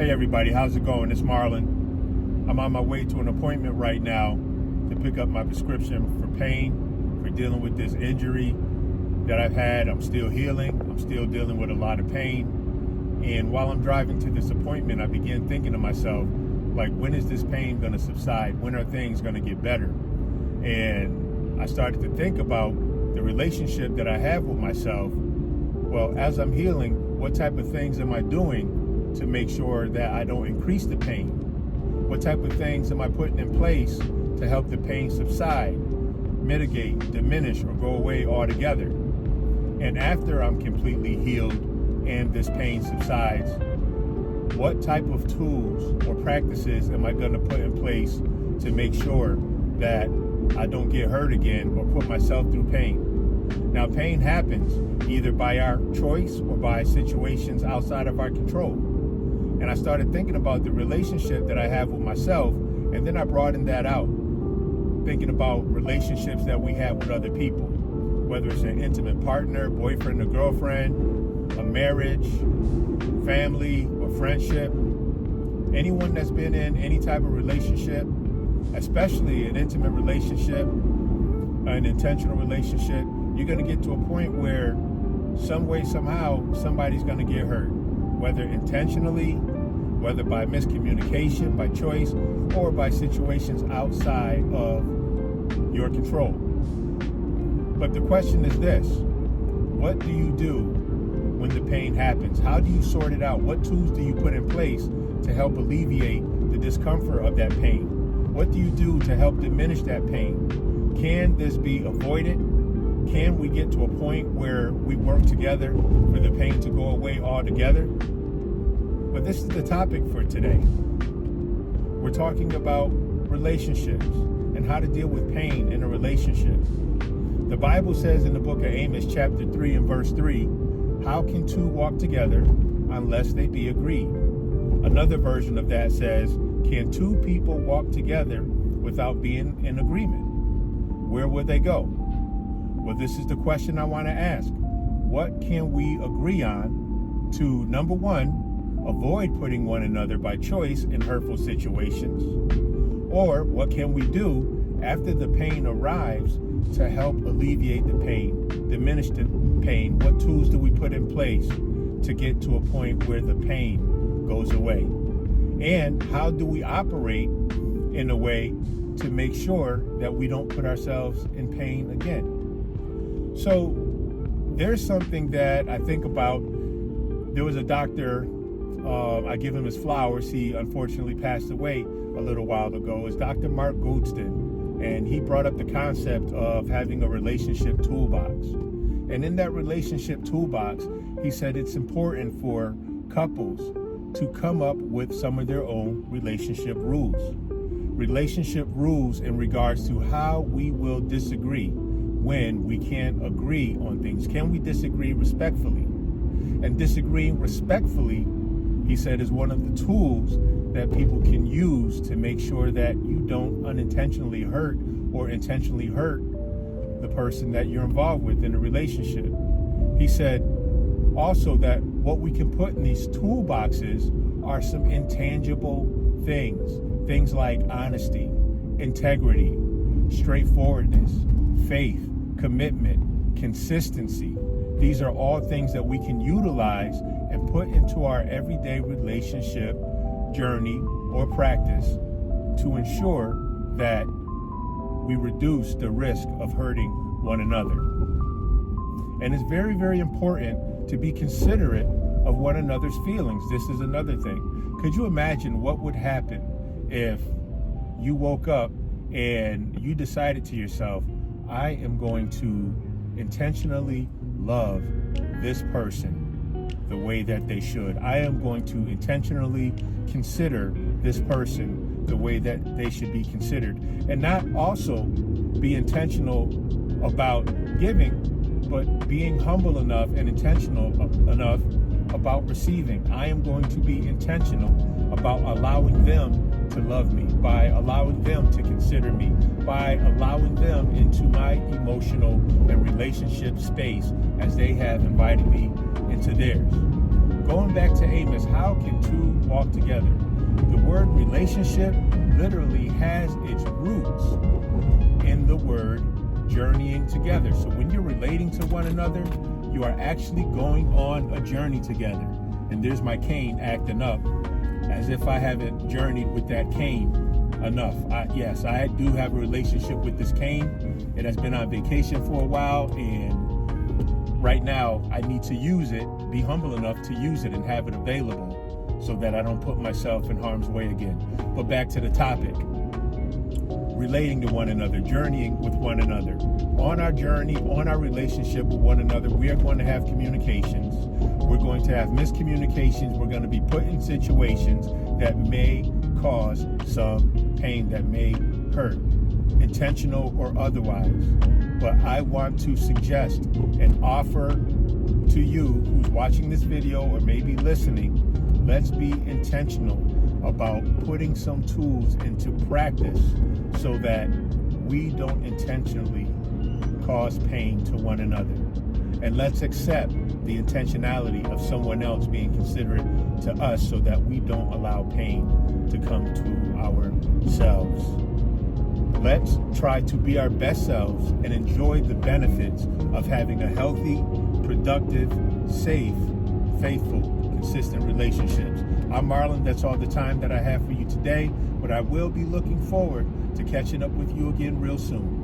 Hey everybody, how's it going? It's Marlon. I'm on my way to an appointment right now to pick up my prescription for pain, for dealing with this injury that I've had. I'm still healing. I'm still dealing with a lot of pain. And while I'm driving to this appointment, I began thinking to myself, like, when is this pain going to subside? When are things going to get better? And I started to think about the relationship that I have with myself. Well, as I'm healing, what type of things am I doing to make sure that I don't increase the pain? What type of things am I putting in place to help the pain subside, mitigate, diminish, or go away altogether? And after I'm completely healed and this pain subsides, what type of tools or practices am I going to put in place to make sure that I don't get hurt again or put myself through pain? Now, pain happens either by our choice or by situations outside of our control. And I started thinking about the relationship that I have with myself, and then I broadened that out, thinking about relationships that we have with other people, whether it's an intimate partner, boyfriend or girlfriend, a marriage, family, or friendship. Anyone that's been in any type of relationship, especially an intimate relationship, an intentional relationship, you're going to get to a point where some way, somehow, somebody's going to get hurt, whether intentionally, whether by miscommunication, by choice, or by situations outside of your control. But the question is this: what do you do when the pain happens? How do you sort it out? What tools do you put in place to help alleviate the discomfort of that pain? What do you do to help diminish that pain? Can this be avoided? Can we get to a point where we work together for the pain to go away altogether? But this is the topic for today. We're talking about relationships and how to deal with pain in a relationship. The Bible says in the book of Amos, chapter 3 and verse 3, how can two walk together unless they be agreed? Another version of that says, can two people walk together without being in agreement? Where would they go? Well, this is the question I want to ask. What can we agree on to, number one, avoid putting one another by choice in hurtful situations? Or what can we do after the pain arrives to help alleviate the pain, diminish the pain? What tools do we put in place to get to a point where the pain goes away? And how do we operate in a way to make sure that we don't put ourselves in pain again? So there's something that I think about. There was a doctor, I give him his flowers. He unfortunately passed away a little while ago. It's Dr. Mark Goldston, and he brought up the concept of having a relationship toolbox. And in that relationship toolbox, he said it's important for couples to come up with some of their own relationship rules. Relationship rules in regards to how we will disagree when we can't agree on things. Can we disagree respectfully? And disagreeing respectfully, he said, is one of the tools that people can use to make sure that you don't unintentionally hurt or intentionally hurt the person that you're involved with in a relationship. He said also that what we can put in these toolboxes are some intangible things like honesty, integrity, straightforwardness, faith, commitment, consistency. These are all things that we can utilize and put into our everyday relationship journey or practice to ensure that we reduce the risk of hurting one another. And it's very, very important to be considerate of one another's feelings. This is another thing. Could you imagine what would happen if you woke up and you decided to yourself, I am going to intentionally love this person the way that they should. I am going to intentionally consider this person the way that they should be considered. And not also be intentional about giving, but being humble enough and intentional enough about receiving. I am going to be intentional about allowing them to love me, by allowing them to consider me, by allowing them into my emotional and relationship space as they have invited me into theirs. Going back to Amos, how can two walk together? The word relationship literally has its roots in the word journeying together. So when you're relating to one another, you are actually going on a journey together. And there's my cane acting up as if I haven't journeyed with that cane enough. Yes, I do have a relationship with this cane. It has been on vacation for a while, and right now I need to use it, be humble enough to use it and have it available so that I don't put myself in harm's way again. But back to the topic. Relating to one another, journeying with one another. On our journey, on our relationship with one another, we are going to have communications. We're going to have miscommunications. We're going to be put in situations that may cause some pain, that may hurt, intentional or otherwise. But I want to suggest and offer to you who's watching this video or maybe listening, let's be intentional about putting some tools into practice so that we don't intentionally cause pain to one another. And let's accept the intentionality of someone else being considerate to us so that we don't allow pain to come to ourselves. Let's try to be our best selves and enjoy the benefits of having a healthy, productive, safe, faithful, consistent relationships. I'm Marlon. That's all the time that I have for you today, but I will be looking forward to catching up with you again real soon.